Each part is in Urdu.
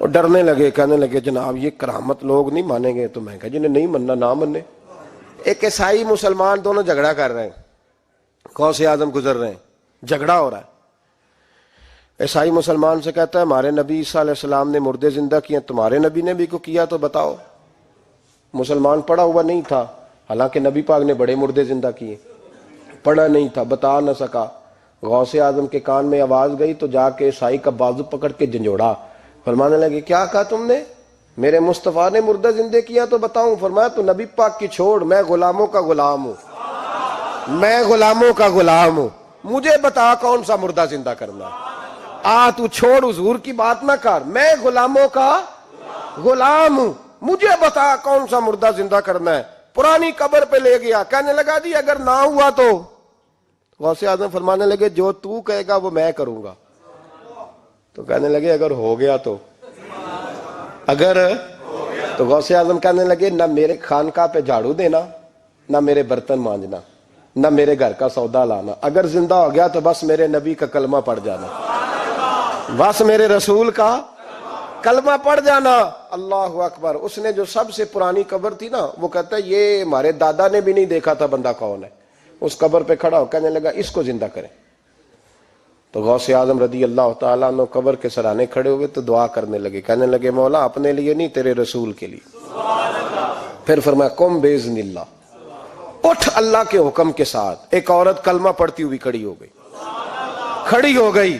اور ڈرنے لگے, کہنے لگے جناب یہ کرامت لوگ نہیں مانیں گے. تو میں کہا جنہیں نہیں مننا نہ مننے. ایک عیسائی مسلمان دونوں جھگڑا کر رہے ہیں, غوث اعظم گزر رہے ہیں, جھگڑا ہو رہا ہے. عیسائی مسلمان سے کہتا ہے ہمارے نبی عیسیٰ علیہ السلام نے مردے زندہ کیے, تمہارے نبی نے بھی کو کیا تو بتاؤ. مسلمان پڑھا ہوا نہیں تھا, حالانکہ نبی پاک نے بڑے مردے زندہ کیے, پڑھا نہیں تھا, بتا نہ سکا. غوث اعظم کے کان میں آواز گئی تو جا کے عیسائی کا بازو پکڑ کے جھنجھوڑا. فرمانے لگے کیا کہا تم نے؟ میرے مصطفیٰ نے مردہ زندہ کیا تو بتاؤں. فرمایا تو نبی پاک کی چھوڑ, میں غلاموں کا غلام ہوں, میں غلاموں کا غلام ہوں, مجھے بتا کون سا مردہ زندہ کرنا. تو چھوڑ حضور کی بات نہ کر, میں غلاموں کا غلام ہوں, مجھے بتا کون سا مردہ زندہ کرنا ہے. پرانی قبر پہ لے گیا, کہنے لگا جی اگر نہ ہوا تو. غوث اعظم فرمانے لگے جو تو کہے گا وہ میں کروں گا. تو کہنے لگے اگر ہو گیا تو, اگر تو غوث اعظم کہنے لگے نہ میرے خانقاہ پہ جھاڑو دینا, نہ میرے برتن مانجنا, نہ میرے گھر کا سودا لانا. اگر زندہ ہو گیا تو بس میرے نبی کا کلمہ پڑھ جانا, بس میرے رسول کا کلمہ پڑھ جانا. اللہ اکبر. اس نے جو سب سے پرانی قبر تھی نا, وہ کہتا ہے یہ ہمارے دادا نے بھی نہیں دیکھا تھا بندہ کون ہے. اس قبر پہ کھڑا ہو کہنے لگا اس کو زندہ کریں. تو غوث اعظم رضی اللہ تعالیٰ عنہ قبر کے سرانے کھڑے ہوئے تو دعا کرنے لگے, کہنے لگے مولا اپنے لیے نہیں تیرے رسول کے لیے. پھر فرمایا قم باذن اللہ, اٹھ اللہ کے حکم کے ساتھ. ایک عورت کلمہ پڑھتی ہوئی کھڑی ہو گئی, کھڑی ہو گئی,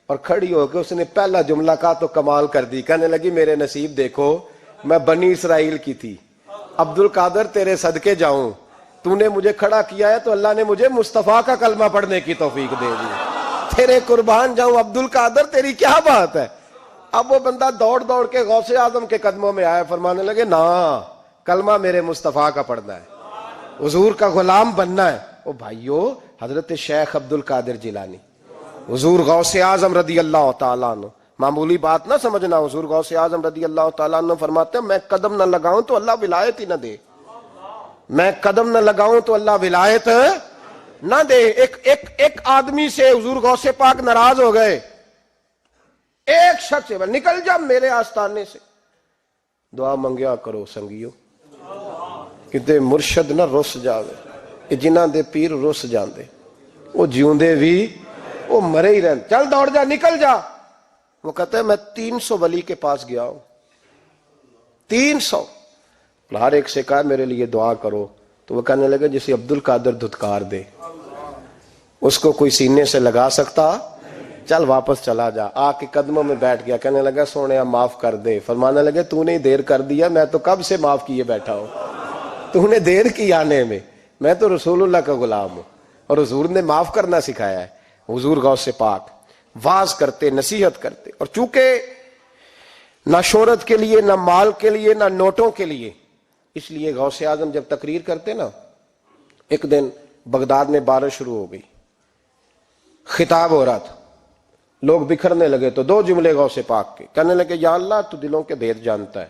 اور کھڑی ہو کے اس نے پہلا جملہ کہا تو کمال کر دی. کہنے لگی میرے نصیب دیکھو, میں بنی اسرائیل کی تھی, عبد القادر تیرے صدقے جاؤں, تو نے مجھے کھڑا کیا ہے تو اللہ نے مجھے مصطفیٰ کا کلمہ پڑھنے کی توفیق دے دی. تیرے قربان جاؤں عبد القادر, تیری کیا بات ہے. اب وہ بندہ دوڑ دوڑ کے غوث اعظم کے قدموں میں آیا, فرمانے لگے نا کلمہ میرے مصطفیٰ کا پڑھنا ہے, حضور کا غلام بننا ہے. او بھائیو, حضرت شیخ عبد القادر جیلانی, حضور غوث اعظم رضی اللہ تعالیٰ عنہ, معمولی بات نہ سمجھنا. حضور غوث اعظم رضی اللہ تعالیٰ عنہ فرماتے ہیں میں قدم نہ لگاؤں تو اللہ ولایت ہی نہ دے, میں قدم نہ لگاؤں تو اللہ ولایت نہ دے. ایک آدمی سے حضور غوث پاک ناراض ہو گئے, ایک شخص سے نکل جا میرے آستانے سے. دعا منگیا کرو سنگیو, کتے مرشد نہ رس جاوے, جنہ دے پیر رس جاندے, وہ جیوندے بھی وہ مرے ہی رہن. چل دوڑ جا, نکل جا. وہ کہتا ہے میں 300 ولی کے پاس گیا ہوں, 300. ہر ایک سے کہا میرے لیے دعا کرو. تو وہ کہنے لگے جسے عبد القادر دھتکار دے اس کو کوئی سینے سے لگا سکتا, چل واپس چلا جا. آ کے قدموں میں بیٹھ گیا, کہنے لگا سونے معاف کر دے. فرمانے لگے تو نے دیر کر دیا, میں تو کب سے معاف کیے بیٹھا ہوں, تو نے دیر کی آنے میں, میں تو رسول اللہ کا غلام ہوں, اور حضور نے معاف کرنا سکھایا ہے. حضور غوث پاک واز کرتے, نصیحت کرتے, اور چونکہ نہ شہرت کے لیے, نہ مال کے لیے, نہ نوٹوں کے لیے, اس لیے غوث اعظم جب تقریر کرتے نا, ایک دن بغداد میں بارش شروع ہو گئی, خطاب ہو رہا تھا, لوگ بکھرنے لگے. تو 2 جملے غوث پاک کے, کہنے لگے یا اللہ تو دلوں کے بھید جانتا ہے,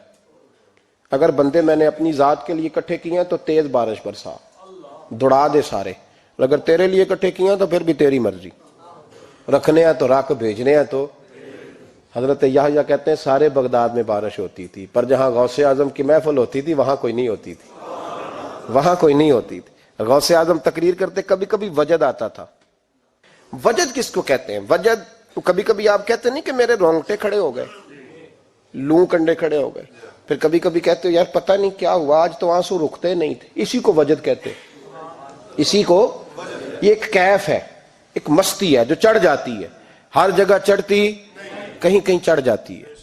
اگر بندے میں نے اپنی ذات کے لیے اکٹھے کیے ہیں تو تیز بارش برسا, دوڑا دے سارے, اگر تیرے لیے اکٹھے کیے ہیں تو پھر بھی تیری مرضی, رکھنے ہیں تو رکھ, بھیجنے ہیں تو. حضرت یحییٰ کہتے ہیں سارے بغداد میں بارش ہوتی تھی, پر جہاں غوث اعظم کی محفل ہوتی تھی وہاں کوئی نہیں ہوتی تھی, وہاں کوئی نہیں ہوتی تھی. غوث اعظم تقریر کرتے, کبھی کبھی وجد آتا تھا. وجد کس کو کہتے ہیں؟ وجد تو کبھی کبھی آپ کہتے نہیں کہ میرے رونگٹے کھڑے ہو گئے, لوں کنڈے کھڑے ہو گئے. پھر کبھی کبھی کہتے ہو یار پتہ نہیں کیا ہوا, آج تو آنسو رکتے نہیں تھے. اسی کو وجد کہتے, اسی کو, یہ ایک کیف ہے, ایک مستی ہے جو چڑھ جاتی ہے, ہر جگہ چڑھتی, کہیں کہیں چڑھ جاتی ہے,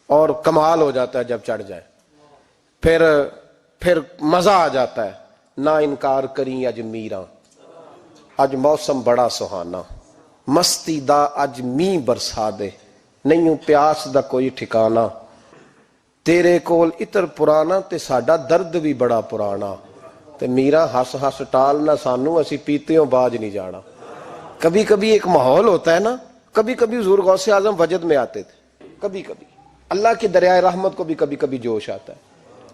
اور کمال ہو جاتا ہے جب چڑھ جائے. پھر مزہ آ جاتا ہے. نہ انکار کریں اج میراں, اج موسم بڑا سہانا, مستی دا اج می برسا دے, نہیں پیاس دا کوئی ٹھکانا, تیرے کول اتر پرانا تے ساڈا درد بھی بڑا پرانا, تے میرا ہس ہس ٹال نہ سانو, اسی پیتےوں باج نہیں جانا. کبھی کبھی ایک ماحول ہوتا ہے نا, کبھی کبھی حضور غوث اعظم وجد میں آتے تھے, کبھی کبھی اللہ کی دریائے رحمت کو بھی کبھی کبھی جوش آتا ہے.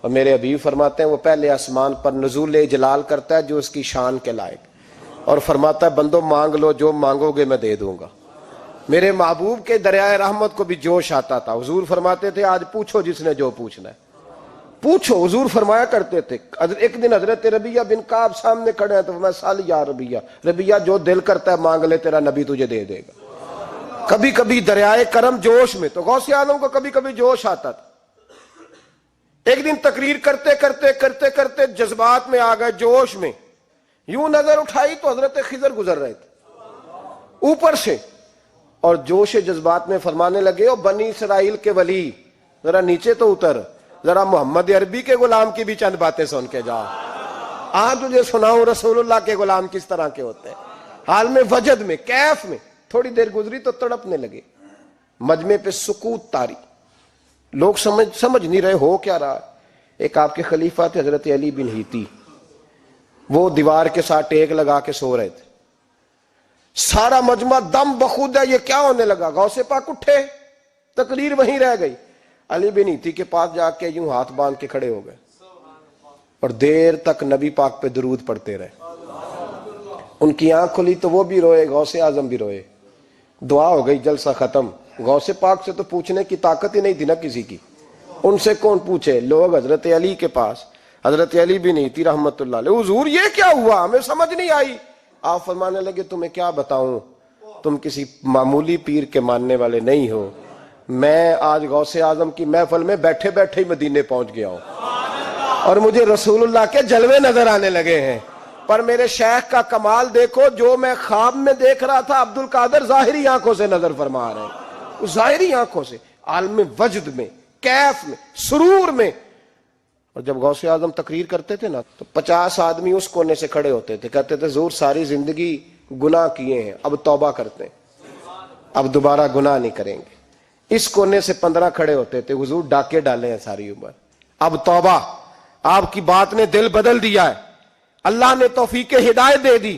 اور میرے حبیب فرماتے ہیں وہ پہلے آسمان پر نزول جلال کرتا ہے جو اس کی شان کے لائق, اور فرماتا ہے بندو مانگ لو جو مانگو گے میں دے دوں گا. میرے محبوب کے دریائے رحمت کو بھی جوش آتا تھا. حضور فرماتے تھے آج پوچھو جس نے جو پوچھنا ہے پوچھو. حضور فرمایا کرتے تھے. ایک دن حضرت ربیہ بن کعب سامنے کھڑے ہیں تو میں سال یا ربیہ, ربیہ جو دل کرتا ہے مانگ لے, تیرا نبی تجھے دے دے گا. کبھی کبھی دریائے کرم جوش میں, تو غوث اعظم کو کبھی کبھی جوش آتا تھا. ایک دن تقریر کرتے کرتے کرتے کرتے جذبات میں آ گئے, جوش میں. یوں نظر اٹھائی تو حضرت خضر گزر رہے تھے اوپر سے, اور جوش جذبات میں فرمانے لگے, او بنی اسرائیل کے ولی ذرا نیچے تو اتر, ذرا محمد عربی کے غلام کی بھی چند باتیں سن کے جا. آج تجھے سناؤں رسول اللہ کے غلام کس طرح کے ہوتے ہیں. حال میں وجد میں کیف میں تھوڑی دیر گزری تو تڑپنے لگے. مجمع پہ سکوت تاری, لوگ سمجھ نہیں رہے ہو کیا رہا. ایک آپ کے خلیفہ تھے حضرت علی بن ہیتی, وہ دیوار کے ساتھ ٹیک لگا کے سو رہے تھے. سارا مجمع دم بخود ہے, یہ کیا ہونے لگا. غوث پاک اٹھے, تقریر وہیں رہ گئی. علی بن ہیتی کے پاس جا کے یوں ہاتھ باندھ کے کھڑے ہو گئے اور دیر تک نبی پاک پہ درود پڑھتے رہے. ان کی آنکھ کھلی تو وہ بھی روئے, غوث اعظم بھی روئے. دعا ہو گئی, جلسہ ختم. غوث پاک سے تو پوچھنے کی طاقت ہی نہیں تھی نا کسی کی, ان سے کون پوچھے. لوگ حضرت علی کے پاس, حضرت علی بھی نہیں تھی رحمت اللہ علیہ. حضور یہ کیا ہوا, ہمیں سمجھ نہیں آئی. آپ فرمانے لگے تمہیں کیا بتاؤں, تم کسی معمولی پیر کے ماننے والے نہیں ہو. میں آج غوث اعظم کی محفل میں بیٹھے بیٹھے ہی مدینے پہنچ گیا ہوں اور مجھے رسول اللہ کے جلوے نظر آنے لگے ہیں. پر میرے شیخ کا کمال دیکھو, جو میں خواب میں دیکھ رہا تھا عبد القادر ظاہری آنکھوں سے نظر فرما رہے ہیں, ظاہری آنکھوں سے, عالم وجد میں, کیف میں, سرور میں. اور جب غوث اعظم تقریر کرتے تھے نا تو 50 آدمی اس کونے سے کھڑے ہوتے تھے, کہتے تھے حضور ساری زندگی گناہ کیے ہیں, اب توبہ کرتے ہیں, اب دوبارہ گناہ نہیں کریں گے. اس کونے سے 15 کھڑے ہوتے تھے, حضور ڈاکے ڈالے ہیں ساری عمر, اب توبہ. آپ کی بات نے دل بدل دیا ہے, اللہ نے توفیق ہدایت دے دی.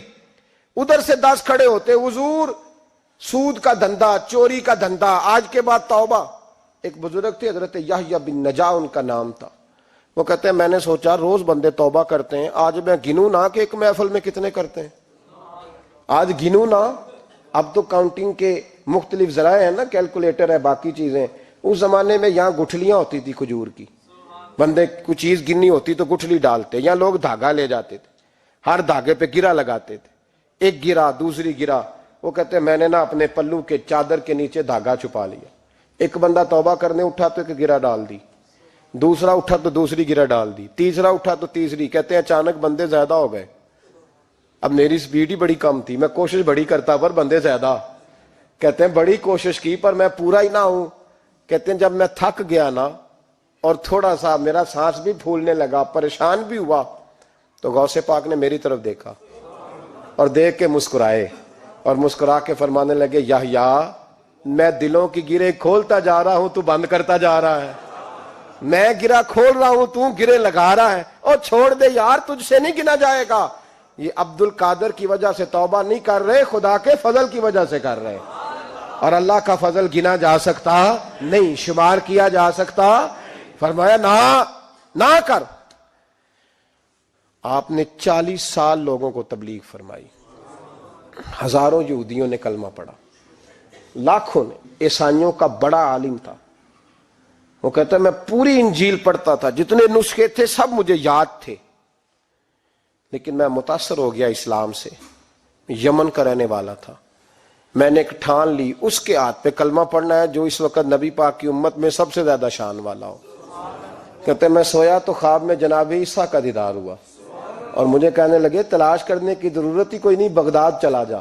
ادھر سے 10 کھڑے ہوتے, حضور سود کا دھندا, چوری کا دھندا, آج کے بعد توبہ. ایک بزرگ تھے حضرت یحییٰ بن نجا ان کا نام تھا. وہ کہتے ہیں میں نے سوچا روز بندے توبہ کرتے ہیں, آج میں گنوں نہ کہ ایک محفل میں کتنے کرتے ہیں, آج گنوں نہ. اب تو کاؤنٹنگ کے مختلف ذرائع ہیں نا, کیلکولیٹر ہے, باقی چیزیں. اس زمانے میں یہاں گٹھلیاں ہوتی تھی کھجور کی, بندے کوئی چیز گننی ہوتی تو گٹھلی ڈالتے, یا لوگ دھاگا لے جاتے تھے, ہر دھاگے پہ گرا لگاتے تھے, ایک گرا دوسری گرا. وہ کہتے ہیں میں نے نا اپنے پلو کے چادر کے نیچے دھاگا چھپا لیا. ایک بندہ توبہ کرنے اٹھا تو ایک گرا ڈال دی, دوسرا اٹھا تو دوسری گرا ڈال دی, تیسرا اٹھا تو تیسری. کہتے ہیں اچانک بندے زیادہ ہو گئے. اب میری سپیڈ ہی بڑی کم تھی, میں کوشش بڑی کرتا پر بندے زیادہ. کہتے ہیں بڑی کوشش کی پر میں پورا ہی نہ ہوں. کہتے ہیں جب میں تھک گیا نا اور تھوڑا سا میرا سانس بھی پھولنے لگا, پریشان بھی ہوا, تو غوث پاک نے میری طرف دیکھا اور دیکھ کے مسکرائے, اور مسکرا کے فرمانے لگے یحییٰ میں دلوں کی گرے کھولتا جا رہا ہوں, تو بند کرتا جا رہا ہے. میں گرا کھول رہا ہوں, تو گرے لگا رہا ہے. اور چھوڑ دے یار, تجھ سے نہیں گنا جائے گا. یہ عبد القادر کی وجہ سے توبہ نہیں کر رہے, خدا کے فضل کی وجہ سے کر رہے. اور اللہ کا فضل گنا جا سکتا نہیں, شمار کیا جا سکتا. فرمایا نہ کر. آپ نے 40 سال لوگوں کو تبلیغ فرمائی, ہزاروں یہودیوں نے کلمہ پڑھا, لاکھوں نے. عیسائیوں کا بڑا عالم تھا, وہ کہتا ہے میں پوری انجیل پڑھتا تھا, جتنے نسخے تھے سب مجھے یاد تھے, لیکن میں متاثر ہو گیا اسلام سے. یمن کا رہنے والا تھا. میں نے ایک ٹھان لی, اس کے ہاتھ پہ کلمہ پڑھنا ہے جو اس وقت نبی پاک کی امت میں سب سے زیادہ شان والا ہو. کہتے ہیں میں سویا تو خواب میں جناب عیسیٰ کا دیدار ہوا, اور مجھے کہنے لگے تلاش کرنے کی ضرورت ہی کوئی نہیں, بغداد چلا جا.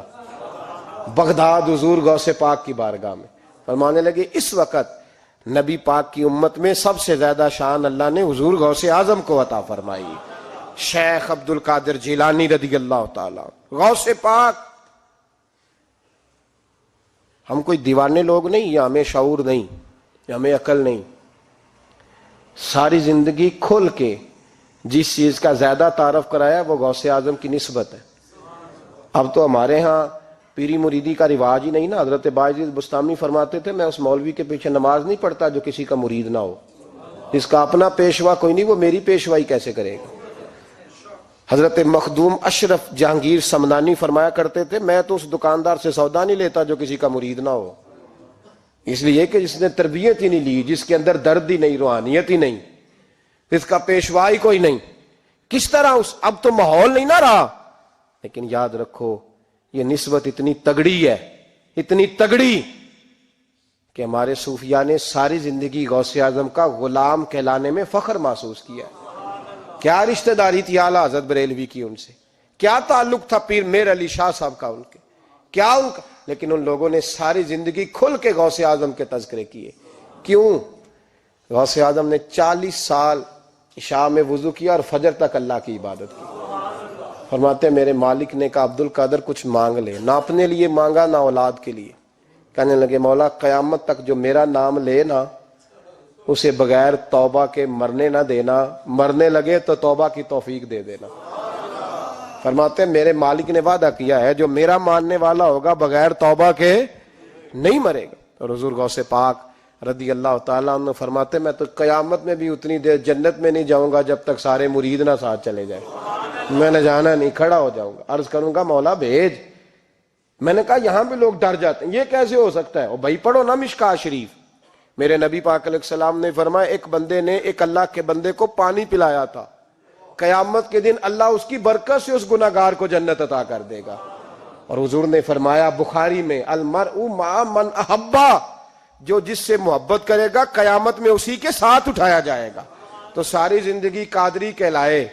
بغداد حضور غوث پاک کی بارگاہ میں. فرمانے لگے اس وقت نبی پاک کی امت میں سب سے زیادہ شان اللہ نے حضور غوث اعظم کو عطا فرمائی, شیخ عبد القادر جیلانی رضی اللہ تعالی. غوث پاک. ہم کوئی دیوانے لوگ نہیں, یا ہمیں شعور نہیں, یا ہمیں عقل نہیں. ساری زندگی کھل کے جس چیز کا زیادہ تعارف کرایا وہ غوث اعظم کی نسبت ہے. اب تو ہمارے ہاں پیری مریدی کا رواج ہی نہیں نا. حضرت باعزیز بستامی فرماتے تھے میں اس مولوی کے پیچھے نماز نہیں پڑھتا جو کسی کا مرید نہ ہو. جس کا اپنا پیشوا کوئی نہیں وہ میری پیشوائی کیسے کرے گا. حضرت مخدوم اشرف جہانگیر سمنانی فرمایا کرتے تھے میں تو اس دکاندار سے سودا نہیں لیتا جو کسی کا مرید نہ ہو، اس لیے کہ جس نے تربیت ہی نہیں لی، جس کے اندر درد ہی نہیں، روحانیت ہی نہیں، اس کا پیشوائی کوئی نہیں، کس طرح اب تو ماحول نہیں نہ رہا۔ لیکن یاد رکھو یہ نسبت اتنی تگڑی ہے، اتنی تگڑی کہ ہمارے صوفیاء نے ساری زندگی غوث اعظم کا غلام کہلانے میں فخر محسوس کیا ہے۔ کیا رشتہ داری تھی اعلیٰ حضرت بریلوی کی ان سے، کیا تعلق تھا پیر میر علی شاہ صاحب کا ان کے، کیا ان کا، لیکن ان لوگوں نے ساری زندگی کھل کے غوث اعظم کے تذکرے کیے۔ کیوں؟ غوث اعظم نے 40 سال عشاء میں وضو کیا اور فجر تک اللہ کی عبادت کی۔ فرماتے ہیں میرے مالک نے کہا عبد القادر کچھ مانگ لے، نہ اپنے لیے مانگا نہ اولاد کے لیے۔ کہنے لگے مولا قیامت تک جو میرا نام لے نا اسے بغیر توبہ کے مرنے نہ دینا، مرنے لگے تو توبہ کی توفیق دے دینا۔ فرماتے ہیں میرے مالک نے وعدہ کیا ہے جو میرا ماننے والا ہوگا بغیر توبہ کے نہیں مرے گا۔ اور حضور غوث پاک رضی اللہ تعالیٰ عنہ فرماتے ہیں میں تو قیامت میں بھی اتنی دیر جنت میں نہیں جاؤں گا جب تک سارے مرید نہ ساتھ چلے جائیں، میں نے جانا نہیں، کھڑا ہو جاؤں گا، عرض کروں گا مولا بھیج۔ میں نے کہا یہاں بھی لوگ ڈر جاتے ہیں، یہ کیسے ہو سکتا ہے؟ اور بھائی پڑھو نا مشکاہ شریف، میرے نبی پاک علیہ السلام نے فرمایا ایک بندے نے ایک اللہ کے بندے کو پانی پلایا تھا، قیامت کے دن اللہ اس کی برکت سے اس گناہگار کو جنت عطا کر دے گا۔ اور حضور نے فرمایا بخاری میں المرء مع من احبا، جو جس سے محبت کرے گا قیامت میں اسی کے ساتھ اٹھایا جائے گا۔ تو ساری زندگی قادری کہلائے،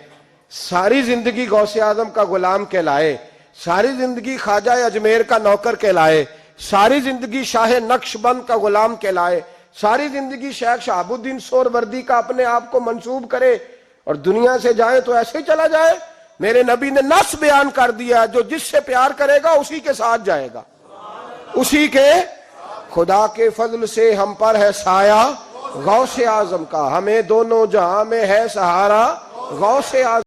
ساری زندگی غوث اعظم کا غلام کہلائے، ساری زندگی خواجہ اجمیر کا نوکر کہلائے، ساری زندگی شاہ نقش بند کا غلام کہلائے، ساری زندگی شیخ شہاب الدین سہروردی کا اپنے آپ کو منسوب کرے اور دنیا سے جائے تو ایسے ہی چلا جائے؟ میرے نبی نے نص بیان کر دیا جو جس سے پیار کرے گا اسی کے ساتھ جائے گا، اسی کے۔ خدا کے فضل سے ہم پر ہے سایہ غوث اعظم کا، ہمیں دونوں جہاں میں ہے سہارا غوث اعظم